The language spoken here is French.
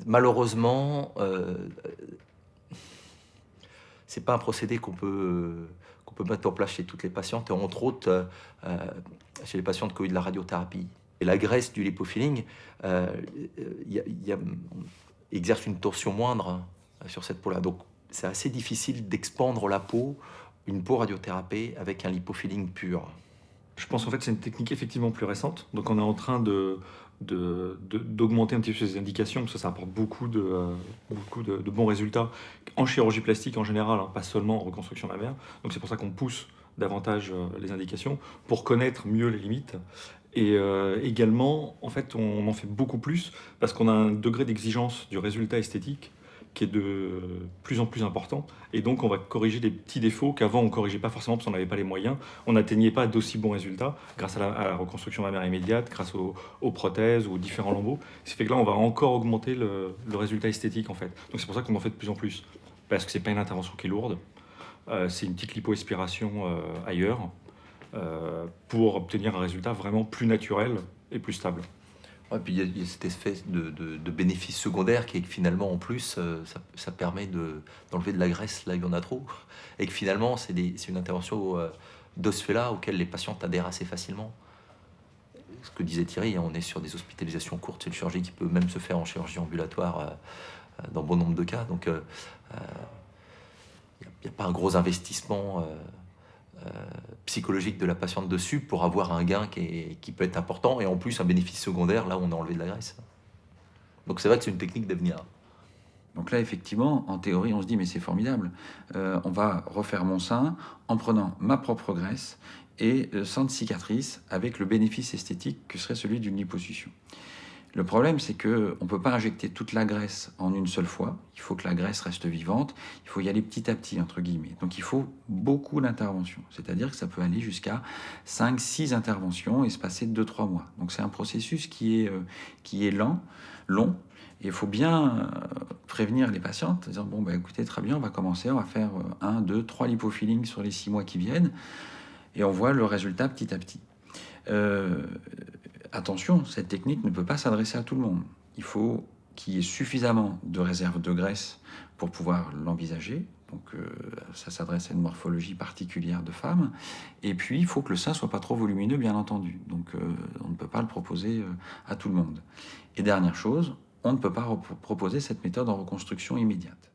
Malheureusement, c'est pas un procédé qu'on peut mettre en place chez toutes les patientes, et entre autres, chez les patientes qui ont eu de la radiothérapie. Et la graisse du lipofilling, heu, il y a exerce une torsion moindre, hein, sur cette peau-là. Donc c'est assez difficile d'expandre la peau, une peau radiothérapiée avec un lipofilling pur. Je pense en fait c'est une technique effectivement plus récente, donc on est en train d'augmenter un petit peu ces indications, parce que ça apporte beaucoup de bons résultats en chirurgie plastique en général, hein, pas seulement en reconstruction mammaire. Donc c'est pour ça qu'on pousse davantage les indications, pour connaître mieux les limites. Et également, en fait, on en fait beaucoup plus, parce qu'on a un degré d'exigence du résultat esthétique qui est de plus en plus important. Et donc, on va corriger des petits défauts qu'avant, on ne corrigeait pas forcément parce qu'on n'avait pas les moyens. On n'atteignait pas d'aussi bons résultats grâce à la reconstruction mammaire immédiate, grâce aux prothèses, aux différents lambeaux. Ce qui fait que là, on va encore augmenter le résultat esthétique, en fait. Donc, c'est pour ça qu'on en fait de plus en plus. Parce que c'est pas une intervention qui est lourde. C'est une petite lipoaspiration ailleurs pour obtenir un résultat vraiment plus naturel et plus stable. Ouais, puis il y a cet effet de bénéfice secondaire qui est que finalement, en plus, ça permet d'enlever de la graisse là où il y en a trop. Et que finalement, c'est une intervention de ce fait-là auquel les patients adhèrent assez facilement. Ce que disait Thierry, hein, on est sur des hospitalisations courtes. C'est une chirurgie qui peut même se faire en chirurgie ambulatoire dans bon nombre de cas. Donc, il n'y a pas un gros investissement psychologique de la patiente dessus pour avoir un gain qui peut être important, et en plus un bénéfice secondaire là où on a enlevé de la graisse. Donc c'est vrai que c'est une technique d'avenir. Donc là, effectivement, en théorie, on se dit, mais c'est formidable. On va refaire mon sein en prenant ma propre graisse et sans de cicatrice, avec le bénéfice esthétique que serait celui d'une liposuction. Le problème, c'est qu'on ne peut pas injecter toute la graisse en une seule fois. Il faut que la graisse reste vivante. Il faut y aller petit à petit, entre guillemets. Donc il faut beaucoup d'interventions. C'est-à-dire que ça peut aller jusqu'à 5-6 interventions espacées de 2-3 mois. Donc c'est un processus qui est lent, long. Et il faut bien prévenir les patientes, dire, bon, bah, écoutez, très bien, on va commencer, on va faire 1, 2, 3 lipofillings sur les 6 mois qui viennent. Et on voit le résultat petit à petit. Attention, cette technique ne peut pas s'adresser à tout le monde. Il faut qu'il y ait suffisamment de réserves de graisse pour pouvoir l'envisager. Donc ça s'adresse à une morphologie particulière de femme. Et puis il faut que le sein soit pas trop volumineux, bien entendu. Donc on ne peut pas le proposer à tout le monde. Et dernière chose, on ne peut pas proposer cette méthode en reconstruction immédiate.